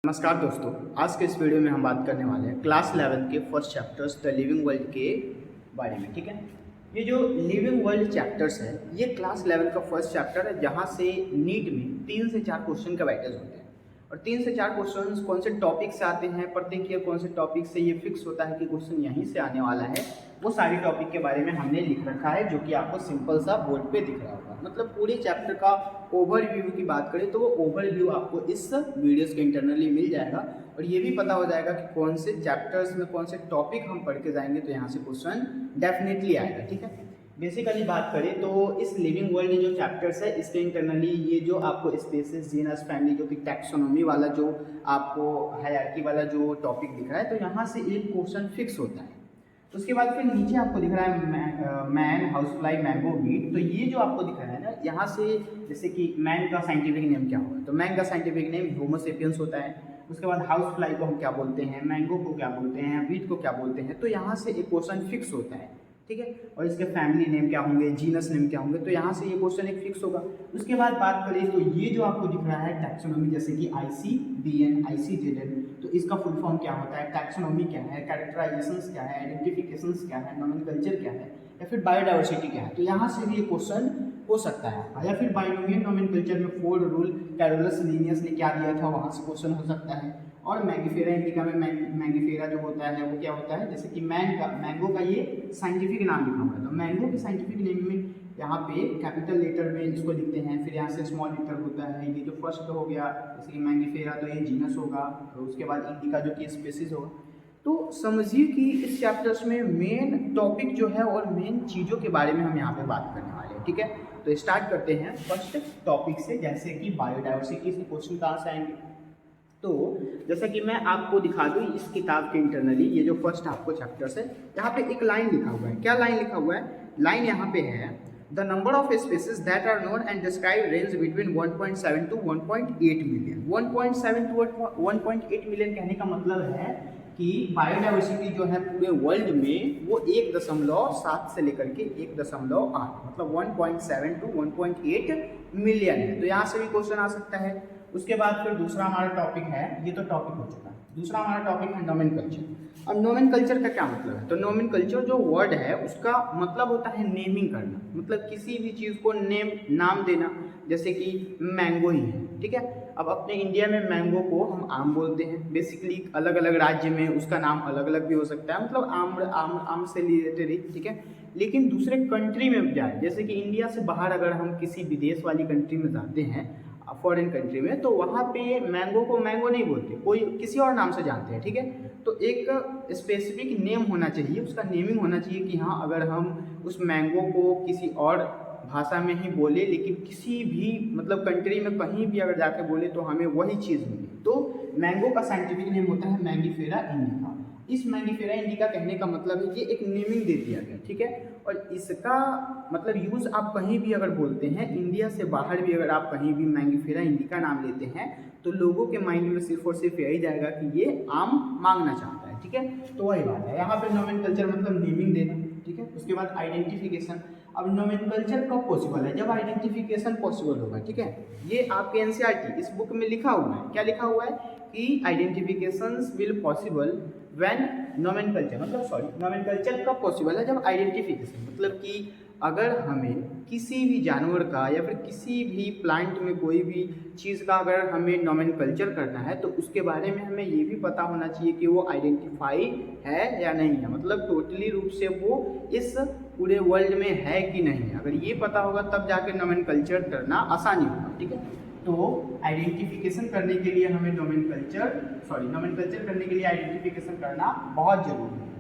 नमस्कार दोस्तों, आज के इस वीडियो में हम बात करने वाले हैं क्लास 11 के first chapters the living world के बारे में। ठीक है, ये जो लिविंग वर्ल्ड चैप्टर्स है ये क्लास 11 का फर्स्ट चैप्टर है, जहाँ से नीट में 3 से 4 क्वेश्चन का वेटेज होते हैं। और 3 से 4 क्वेश्चन कौन से टॉपिक से आते हैं, प्रत्येक ईयर कौन से टॉपिक से ये फिक्स होता है कि क्वेश्चन यहीं से आने वाला है, वो सारी टॉपिक के बारे में हमने लिख रखा है, जो कि आपको सिंपल सा बोर्ड पे दिख रहा होगा। मतलब पूरे चैप्टर का ओवरव्यू की बात करें तो वो ओवरव्यू आपको इस वीडियोस के इंटरनली मिल जाएगा, और ये भी पता हो जाएगा कि कौन से चैप्टर्स में कौन से टॉपिक हम पढ़ के जाएंगे, तो यहाँ से क्वेश्चन डेफिनेटली आएगा। ठीक है, बेसिकली बात करें तो इस लिविंग वर्ल्ड जो चैप्टर्स है इसके इंटरनली ये जो आपको स्पेसिस, जीनस, फैमिली, जो कि टैक्सोनॉमी वाला जो आपको हायरार्की वाला जो टॉपिक दिख रहा है, तो यहाँ से एक क्वेश्चन फिक्स होता है। उसके बाद फिर नीचे आपको दिख रहा है man, house fly, mango, wheat. तो ये जो आपको दिख रहा है ना, यहाँ से जैसे कि मैन का साइंटिफिक नेम क्या होगा, तो मैन का साइंटिफिक नेम होमो सेपियंस होता है। उसके बाद हाउस फ्लाई को हम क्या बोलते हैं, मैंगो को क्या बोलते हैं, वीट को क्या बोलते हैं, तो यहाँ से एक क्वेश्चन फिक्स होता है। ठीक है, और इसके फैमिली नेम क्या होंगे, जीनस नेम क्या होंगे, तो यहाँ से ये क्वेश्चन एक फिक्स होगा। उसके बाद बात करें तो ये जो आपको दिख रहा है टैक्सोनॉमी, जैसे कि ICDN, ICJN, तो इसका फुल फॉर्म क्या होता है, टैक्सोनॉमी क्या है, कैरेक्टराइजेशंस क्या है, आइडेंटिफिकेशंस क्या है, नोमेनकल्चर क्या है, या फिर बायोडाइवर्सिटी क्या है, तो यहाँ से भी ये क्वेश्चन हो सकता है। या फिर बाइनोमियल नोमेनकल्चर में 4 रूल कैरोलस लिनियस ने क्या दिया था, वहाँ से क्वेश्चन हो सकता है। और मैंगिफेरा इंडिका में मैंगिफेरा जो होता है वो क्या होता है, जैसे कि मैंगो का ये साइंटिफिक नाम लिखा हुआ है, तो मैंगो के साइंटिफिक नेम में यहाँ पे कैपिटल लेटर में इसको लिखते हैं, फिर यहाँ से स्मॉल लेटर होता है। ये जो फर्स्ट हो गया जैसे कि मैंगिफेरा, तो ये जीनस होगा, और उसके बाद इंडिका जो कि स्पेसीज होगा। तो समझिए कि इस चैप्टर्स में मेन टॉपिक जो है और मेन चीज़ों के बारे में हम यहाँ पे बात करने वाले हैं। ठीक है, तो स्टार्ट करते हैं फर्स्ट टॉपिक से, जैसे कि बायोडाइवर्सिटी से क्वेश्चन कहाँ से आएंगे। तो जैसा कि मैं आपको दिखा दूँ इस किताब के इंटरनली, ये जो फर्स्ट आपको चैप्टर्स है, यहाँ पे एक लाइन लिखा हुआ है। क्या लाइन लिखा हुआ है, लाइन यहाँ पे है, the number of species that are known and describe range between 1.7 to 1.8 million. 1.7 to 1.8 million कहने का मतलब है कि बायोडाइवर्सिटी जो है पूरे वर्ल्ड में वो 1.7 से लेकर के 1.8, मतलब 1.7 टू 1.8 मिलियन है। तो यहाँ से भी क्वेश्चन आ सकता है। उसके बाद फिर दूसरा हमारा टॉपिक है, ये तो टॉपिक हो चुका है, दूसरा हमारा टॉपिक है नोमेनकल्चर। अब नोमेनकल्चर का क्या मतलब है, तो नोमेनकल्चर जो वर्ड है उसका मतलब होता है नेमिंग करना, मतलब किसी भी चीज़ को नाम देना, जैसे कि मैंगो ही है। ठीक है, अब अपने इंडिया में मैंगो को हम आम बोलते हैं, बेसिकली अलग अलग राज्य में उसका नाम अलग अलग भी हो सकता है, मतलब आम से रिलेटेड ही। ठीक है, लेकिन दूसरे कंट्री में जाए, जैसे कि इंडिया से बाहर अगर हम किसी विदेश वाली कंट्री में जाते हैं, फॉरेन कंट्री में, तो वहाँ पे मैंगो को मैंगो नहीं बोलते, कोई किसी और नाम से जानते हैं। ठीक है, तो एक स्पेसिफिक नेम होना चाहिए, उसका नेमिंग होना चाहिए कि हाँ, अगर हम उस मैंगो को किसी और भाषा में ही बोले, लेकिन किसी भी मतलब कंट्री में कहीं भी अगर जाके बोले तो हमें वही चीज़ मिले, तो मैंगो का साइंटिफिक नेम होता है मैंगिफेरा इंडिका। इस मैंगिफेरा इंडिका कहने का मतलब है, ये एक नेमिंग दे दिया गया। ठीक है, और इसका मतलब यूज़ आप कहीं भी अगर बोलते हैं, इंडिया से बाहर भी अगर आप कहीं भी मैंगिफेरा इंडिका नाम लेते हैं, तो लोगों के माइंड में सिर्फ और सिर्फ यही जाएगा कि ये आम मांगना चाहता है। ठीक है, तो वही बात है, यहाँ पे नोमेनकल्चर मतलब नेमिंग देना। ठीक है, उसके बाद आइडेंटिफिकेशन। अब नोमेनकल्चर कब पॉसिबल है, जब आइडेंटिफिकेशन पॉसिबल होगा। ठीक है, ये आपके एनसीईआरटी इस बुक में लिखा हुआ है, क्या लिखा हुआ है कि identifications will possible when nomenclature, मतलब सॉरी, नोमेनकल्चर कब पॉसिबल है, जब आइडेंटिफिकेशन, मतलब कि अगर हमें किसी भी जानवर का या फिर किसी भी प्लांट में कोई भी चीज़ का अगर हमें नोमेनकल्चर करना है, तो उसके बारे में हमें ये भी पता होना चाहिए कि वो आइडेंटिफाई है या नहीं है, मतलब टोटली रूप से वो इस पूरे वर्ल्ड में है कि नहीं है। अगर ये पता होगा तब जाके नोमेनकल्चर करना आसानी होगा। ठीक है, तो आइडेंटिफिकेशन करने के लिए हमें नोमेनकल्चर करने के लिए आइडेंटिफिकेशन करना बहुत जरूरी है।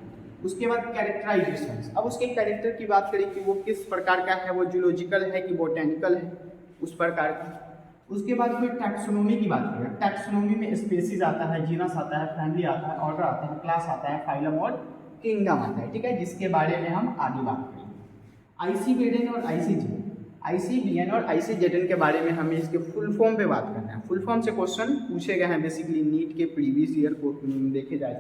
उसके बाद कैरेक्टराइजेशन। अब उसके कैरेक्टर की बात करें कि वो किस प्रकार का है, वो जूलॉजिकल है कि बोटेनिकल है, उस प्रकार का। उसके बाद फिर टैक्सोनॉमी की बात करें, टैक्सोनॉमी में स्पेसीज आता है, जीनस आता है, फैमिली आता है, ऑर्डर आता है, क्लास आता है, फाइलम और किंगडम आता है। ठीक है, जिसके बारे में हम आगे बात करेंगे। ICDN और ICDN और ICJN के बारे में हमें इसके फुल फॉर्म पे बात करना है। फुल फॉर्म से क्वेश्चन पूछे गए हैं बेसिकली नीट के प्रीवियस ईयर को देखे जाए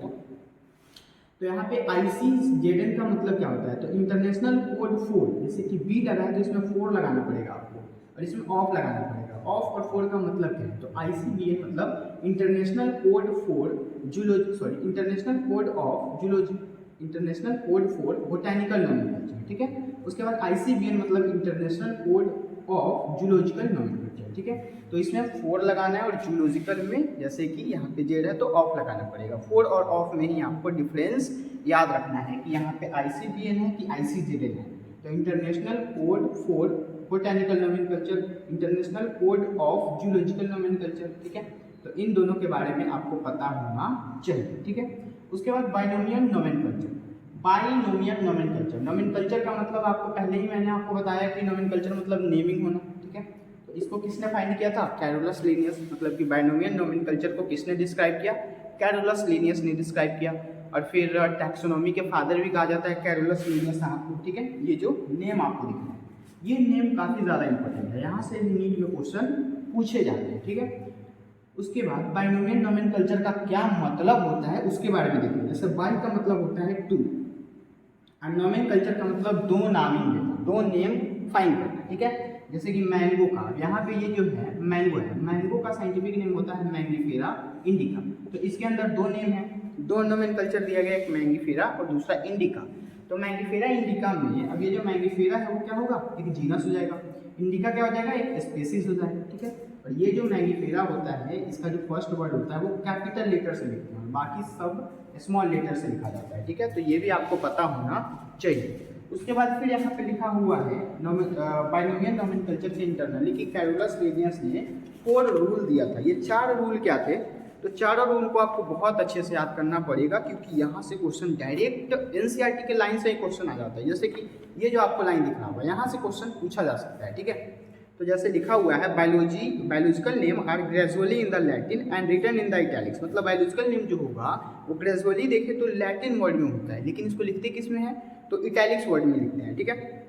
तो यहाँ पे ICJN का मतलब क्या होता है, तो इंटरनेशनल कोड 4, जैसे कि बी लगा है तो इसमें 4 लगाना पड़ेगा आपको, और इसमें ऑफ लगाना पड़ेगा। ऑफ और फॉर का मतलब क्या है? तो ICBN मतलब international code for zoology, sorry international code of zoology, international code for botanical nomenclature, ठीक है। उसके बाद ICBN मतलब international code of zoological nomenclature, ठीक है। तो इसमें फोर लगाना है और जूलॉजिकल में जैसे कि यहाँ पे जेड है तो ऑफ लगाना पड़ेगा। फोर और ऑफ में ही आपको डिफरेंस याद रखना है कि यहाँ पे ICBN है कि ICZN है। तो international code for botanical nomenclature, international code of zoological nomenclature, ठीक है। तो इन दोनों के बारे में आपको पता होना चाहिए, ठीक है। उसके बाद binomial nomenclature, binomial nomenclature, nomenclature का मतलब आपको पहले ही मैंने आपको बताया कि नोमेनक्लेचर मतलब नेमिंग होना, ठीक है। तो इसको किसने फाइंड किया था? कैरोलस लिनियस, मतलब कि बाइनोमियल नोमेनक्लेचर को किसने डिस्क्राइब किया? कैरोलस लिनियस ने डिस्क्राइब किया। और फिर टैक्सोनॉमी के फादर भी कहा जाता है कैरोलस लिनियस साहब को, ठीक है। ये जो नेम आपको दिख रहा है, ये नेम काफ़ी ज़्यादा इंपॉर्टेंट है, यहाँ से नीट में क्वेश्चन पूछे जाते हैं, ठीक है। उसके बाद बाइनोमियल नोमेनक्लेचर का क्या मतलब होता है उसके बारे में देखेंगे। जैसे बाई का मतलब होता है टू, और नोमेनक्लेचर का मतलब दो नामिंग देना, दो नेम फाइंड करना, ठीक है। जैसे कि मैंगो का, यहाँ पे ये जो है मैंगो है, मैंगो का साइंटिफिक नेम होता है मैंगीफेरा इंडिका। तो इसके अंदर दो नेम है, दो नोमेनक्लेचर दिया गया, एक मैंगीफेरा और दूसरा इंडिका। तो मैंगीफेरा इंडिका में अब ये जो मैंगीफेरा है वो क्या होगा? एक जीनस हो जाएगा, इंडिका क्या हो जाएगा? एक स्पेसीज हो जाएगा, ठीक है। और ये जो मैंगीफेरा होता है इसका जो फर्स्ट वर्ड होता है वो कैपिटल लेटर से लिखते हैं, बाकी सब स्मॉल लेटर से लिखा जाता है, ठीक है। तो ये भी आपको पता होना चाहिए। उसके बाद फिर यहाँ पे लिखा हुआ है बाइनोमियल नोमेनक्लेचर के इंटरनली कि कैरोलस लिनियस ने 4 रूल दिया था। ये 4 रूल क्या थे? तो चारों रूल को आपको बहुत अच्छे से याद करना पड़ेगा, क्योंकि यहाँ से क्वेश्चन डायरेक्ट NCERT के लाइन से ही क्वेश्चन आ जाता है। जैसे कि ये जो आपको लाइन दिख रहा होगा, यहाँ से क्वेश्चन पूछा जा सकता है, ठीक है। तो जैसे लिखा हुआ है biological name are gradually in the Latin and written in the italics, मतलब बायोलॉजिकल नेम जो होगा वो ग्रेजुअली देखे तो लैटिन वर्ड में होता है, लेकिन इसको लिखते किस में है? तो इटैलिक्स वर्ड में लिखते हैं, ठीक है।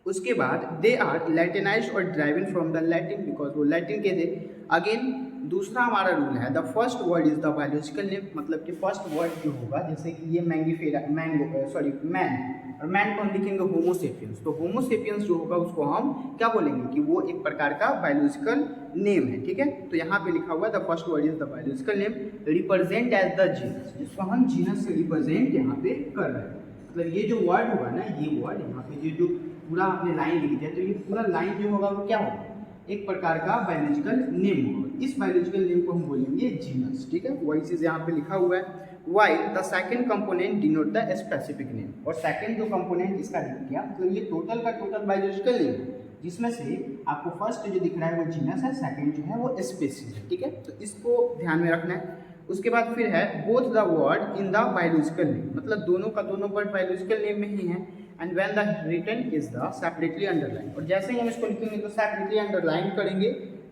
उसके बाद दे आर लैटिनाइज्ड और driven from the Latin, because वो लैटिन के थे। अगेन दूसरा हमारा रूल है the first word is the biological name, मतलब कि फर्स्ट वर्ड जो होगा, जैसे कि ये मैंगीफेरा मैन, और मैन को हम लिखेंगे होमोसेपियंस। तो होमोसेपियंस जो होगा उसको हम क्या बोलेंगे कि वो एक प्रकार का बायोलॉजिकल नेम है, ठीक है। तो यहाँ पे लिखा हुआ है the first word is the biological name represent as the genus, जिसको हम जीनस से रिप्रेजेंट यहाँ पे कर रहे हैं। मतलब ये जो वर्ड होगा ना, ये वर्ड यहाँ पे जो पूरा आपने लाइन लिख दिया, तो ये पूरा लाइन जो होगा वो क्या होगा? एक प्रकार का बायोलॉजिकल नेम होगा। इस बायोलॉजिकल नेम को हम बोलेंगे जीनस, ठीक है। वही चीज़ यहाँ पे लिखा हुआ है। Why the second component denote the specific name, और सेकंड जो कंपोनेंट इसका लिख दिया, मतलब ये टोटल का टोटल बायोलॉजिकल नेम है, जिसमें से आपको फर्स्ट जो दिख रहा है वो जीनस है, सेकंड जो है वो स्पेसीज है, ठीक है। तो इसको ध्यान में रखना है। उसके बाद फिर है both the word in the biological name, मतलब दोनों का दोनों वर्ड बायोलॉजिकल नेम में ही है। And when the written is the separately underline, और जैसे ही हम इसको लिखेंगे तो सेपरेटली अंडरलाइन करेंगे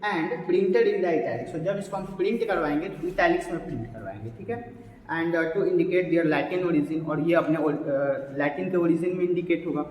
and printed in the italics. तो जब इसको हम प्रिंट करवाएंगे तो इटैलिक्स में प्रिंट करवाएंगे, ठीक है। And to indicate their Latin origin, और ये अपने लैटिन के ओरिजिन में इंडिकेट होगा।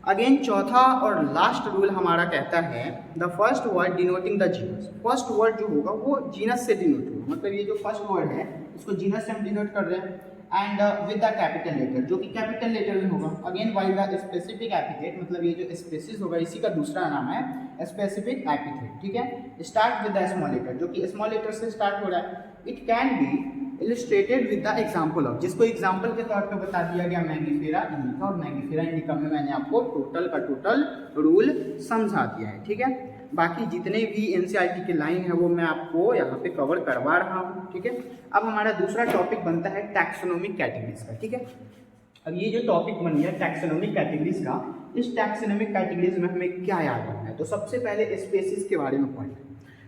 अगेन चौथा और लास्ट रूल हमारा कहता है the first word denoting the genus, first word जो होगा वो जीनस से डिनोट होगा, मतलब ये जो फर्स्ट वर्ड है इसको जीनस से हम डिनोट कर रहे हैं। And with the capital letter, जो कि कैपिटल लेटर में होगा। Again while the specific epithet, मतलब ये जो स्पेसिस होगा इसी का दूसरा नाम है स्पेसिफिक एपिथेट, ठीक है। Start with the small letter, जो कि स्मॉल लेटर से स्टार्ट हो रहा है। It can be illustrated with the example of, जिसको एग्जाम्पल के तौर पर बता दिया गया मैंगीफेरा इंडिका, और मैंगीफेरा इंडिका में मैंने आपको टोटल का टोटल रूल समझा दिया है, ठीक है। बाकी जितने भी NCERT की लाइन है वो मैं आपको यहाँ पे कवर करवा रहा हूँ, ठीक है। अब हमारा दूसरा टॉपिक बनता है टैक्सोनॉमिक कैटेगरीज का, ठीक है। अब ये जो टॉपिक बन गया टैक्सोनॉमिक कैटेगरीज का, इस टैक्सोनॉमिक कैटेगरीज में हमें क्या याद रखना है? तो सबसे पहले स्पेसीज के बारे में पढ़ना है।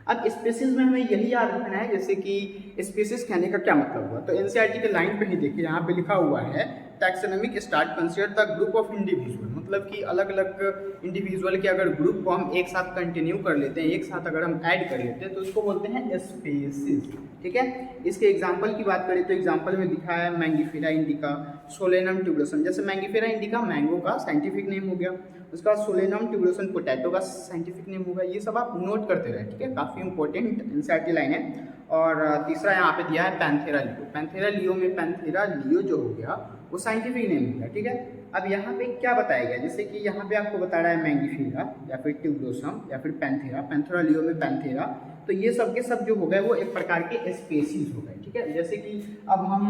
अब स्पेसीज में हमें यही याद रखना है, जैसे कि स्पेसीज कहने का क्या मतलब हुआ। तो NCERT के लाइन पे ही देखिए, यहाँ पे लिखा हुआ है taxonomic start consider the group of individual, मतलब कि अलग अलग इंडिविजुअल के अगर ग्रुप को हम एक साथ कंटिन्यू कर लेते हैं, एक साथ अगर हम ऐड कर लेते हैं तो उसको बोलते हैं स्पेसीज, ठीक है। इसके एग्जाम्पल की बात करें तो एग्जाम्पल में दिखा है मैंगीफेरा इंडिका, सोलेनम ट्यूबरोसम। जैसे मैंगीफेरा इंडिका मैंगो का साइंटिफिक नेम हो गया, उसका सोलेनम ट्यूबरोसम पोटैटो का साइंटिफिक नेम होगा। ये सब आप नोट करते रहे, ठीक है, काफ़ी इंपॉर्टेंट NCERT लाइन है। और तीसरा यहाँ पे दिया है पैंथेरा लियो। पैंथेरा लियो में पैंथेरा लियो जो हो गया वो साइंटिफिक नेम होगा, ठीक है। अब यहाँ पे क्या बताया गया, जैसे कि यहाँ पे आपको बता रहा है मैंगीफेरा या फिर ट्यूबरोसम या फिर पैंथेरा, पैंथेरा लियो में पैंथेरा, तो ये सब के सब जो हो गए वो एक प्रकार के स्पेसीज हो गए, ठीक है। जैसे कि अब हम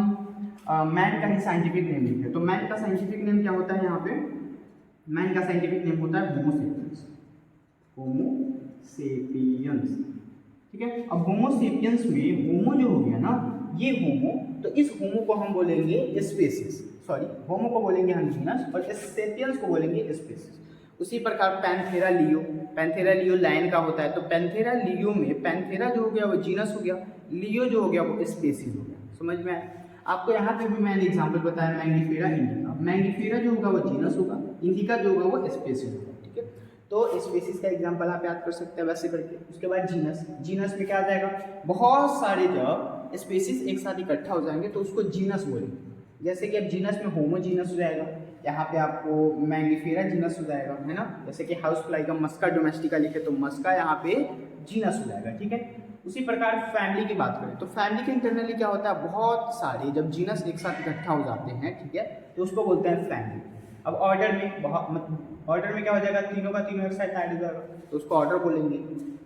मैन का ही साइंटिफिक नेम लिखते हैं, तो मैन का साइंटिफिक नेम क्या होता है, यहाँ पे मैन का साइंटिफिक नेम होता है होमोसेपियंस, होमोसेपियंस, ठीक है। अब होमोसेपियंस में होमो जो हो गया ना, ये होमो, तो इस होमो को हम बोलेंगे स्पेसीज, सॉरी होमो को बोलेंगे हम जीनस और सेपियंस को बोलेंगे स्पेसीज। उसी प्रकार Panthera leo, Panthera leo lion का होता है, तो पैंथेरा लियो में पैंथेरा जो हो गया वो जीनस हो गया, लियो जो हो गया वो स्पेसीज हो गया। समझ में आया? आपको यहाँ पे भी मैंने एग्जांपल बताया मैंगीफेरा इंडिका, मैंगीफेरा जो होगा वो जीनस होगा, इंडिका जो होगा वो स्पेसीज होगा, ठीक है। तो स्पेसीज का एग्जांपल आप याद कर सकते हैं वैसे करके। उसके बाद जीनस, जीनस में क्या आ जाएगा, बहुत सारे जब स्पेसीज एक साथ इकट्ठा हो जाएंगे तो उसको जीनस बोलेंगे। जैसे कि अब जीनस में होमोजीनस हो जाएगा, यहाँ पे आपको मैंगीफेरा जीनस हो जाएगा, है ना। जैसे कि हाउस फ्लाई का मस्का डोमेस्टिका लिखे तो मस्का यहाँ पे जीनस हो जाएगा, ठीक है। उसी प्रकार फैमिली की बात करें तो फैमिली के इंटरनली क्या होता है, बहुत सारे जब जीनस एक साथ इकट्ठा हो जाते हैं, ठीक है, तो उसको बोलते हैं फैमिली। अब ऑर्डर में ऑर्डर में क्या हो जाएगा, तीनों का तीनों एक साथ ऐड हो जाएगा तो उसको ऑर्डर बोलेंगे।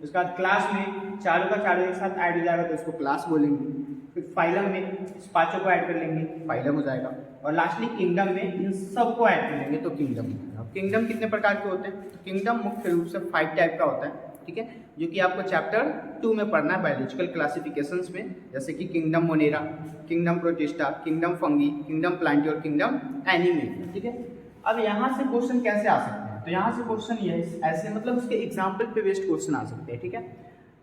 उसके बाद क्लास में चारों का चारों एक साथ ऐड हो जाएगा तो उसको क्लास बोलेंगे। फिर फाइलम में इस पांचों को ऐड कर लेंगे, फाइलम हो जाएगा। और लास्टली किंगडम में इन सब को ऐड कर लेंगे तो किंगडम हो जाएगा। किंगडम कितने प्रकार के होते हैं, तो किंगडम मुख्य रूप से 5 टाइप का होता है, ठीक है, जो कि आपको चैप्टर 2 में पढ़ना है बायोलॉजिकल क्लासिफिकेशंस में। जैसे कि kingdom Monera, kingdom protista, kingdom fungi, kingdom Plantae और किंगडम एनिमेलिया, ठीक है। अब यहाँ से क्वेश्चन कैसे आ सकते हैं, तो यहाँ से क्वेश्चन ये ऐसे मतलब उसके एग्जाम्पल पे बेस्ड क्वेश्चन आ सकते हैं, ठीक है।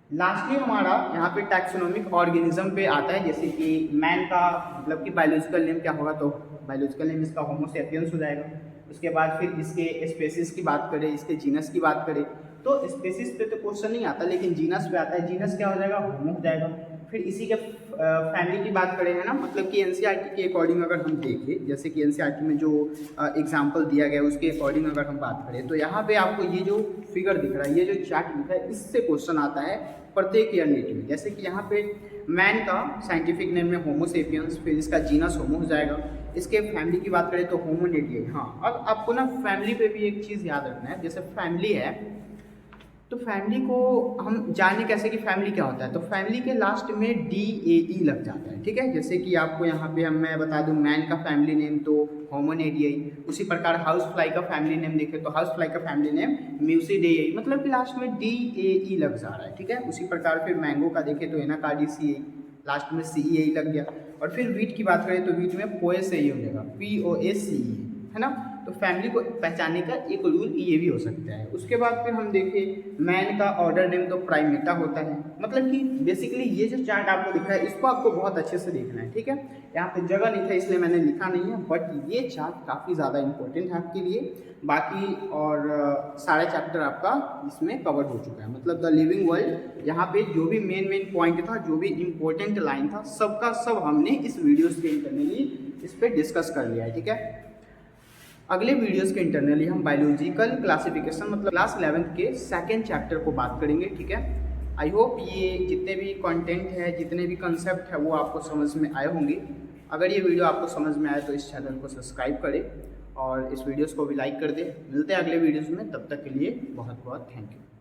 लास्टली हमारा यहाँ पे टैक्सोनोमिक ऑर्गेनिज्म पे आता है, जैसे कि मैन का मतलब कि बायोलॉजिकल नेम क्या होगा, तो बायोलॉजिकल नेम इसका होमोसेपियंस हो जाएगा। उसके बाद फिर इसके स्पेसीज की बात करें, इसके जीनस की बात करें तो स्पेसीज पे तो क्वेश्चन नहीं आता, लेकिन जीनस पे आता है। जीनस क्या हो जाएगा, होमो हो जाएगा। फिर इसी के फैमिली की बात करें, है ना, मतलब कि एनसीईआरटी के अकॉर्डिंग अगर हम देखें, जैसे कि एनसीईआरटी में जो एग्जाम्पल दिया गया है उसके अकॉर्डिंग अगर हम बात करें तो यहाँ पे आपको ये जो फिगर दिख रहा है, ये जो चार्ट दिख रहा है, इससे क्वेश्चन आता है प्रत्येक ईयर नीट में। जैसे कि यहाँ पे मैन का साइंटिफिक नेम में होमोसेपियंस, फिर इसका जीनस होमो हो जाएगा। इसके फैमिली की बात करें तो होमोनेटिए। हाँ, अब आपको ना फैमिली पे भी एक चीज़ याद रखना है, जैसे फैमिली है तो फैमिली को हम जाने कैसे कि फैमिली क्या होता है, तो फैमिली के लास्ट में DAE लग जाता है, ठीक है। जैसे कि आपको यहाँ पे मैं बता दूँ मैन का फैमिली नेम तो होमोनेडियाई, उसी प्रकार हाउस फ्लाई का फैमिली नेम देखें तो हाउस फ्लाई का फैमिली नेम म्यूसिडेयाई, मतलब कि लास्ट में DAE लग जा रहा है, ठीक है। उसी प्रकार फिर मैंगो का देखें तो एनाकार्डिसियाई, लास्ट में CEAI लग गया। और फिर वीट की बात करें तो वीट में पोएसेई हो जाएगा, POACE, है ना। तो फैमिली को पहचानने का एक रूल ये भी हो सकता है। उसके बाद फिर हम देखें मैन का ऑर्डर नेम तो प्राइमेटा होता है, मतलब कि बेसिकली ये जो चार्ट आपको दिख रहा है इसको आपको बहुत अच्छे से देखना है, ठीक है। यहाँ पे जगह नहीं था इसलिए मैंने लिखा नहीं है, बट ये चार्ट काफ़ी ज़्यादा इंपॉर्टेंट है आपके लिए। बाकी और सारा चैप्टर आपका इसमें कवर हो चुका है, मतलब द लिविंग वर्ल्ड, यहाँ पे जो भी मेन पॉइंट था, जो भी इम्पोर्टेंट लाइन था, सबका सब हमने इस वीडियो के इंटरनली इस पर डिस्कस कर लिया है, ठीक है। अगले वीडियोस के इंटरनली हम बायोलॉजिकल क्लासिफिकेशन मतलब क्लास 11th के सेकंड चैप्टर को बात करेंगे, ठीक है। आई होप ये जितने भी कंटेंट है, जितने भी कंसेप्ट है वो आपको समझ में आए होंगे। अगर ये वीडियो आपको समझ में आए तो इस चैनल को सब्सक्राइब करें और इस वीडियोस को भी लाइक कर दें। मिलते हैं अगले वीडियोज़ में, तब तक के लिए बहुत बहुत थैंक यू।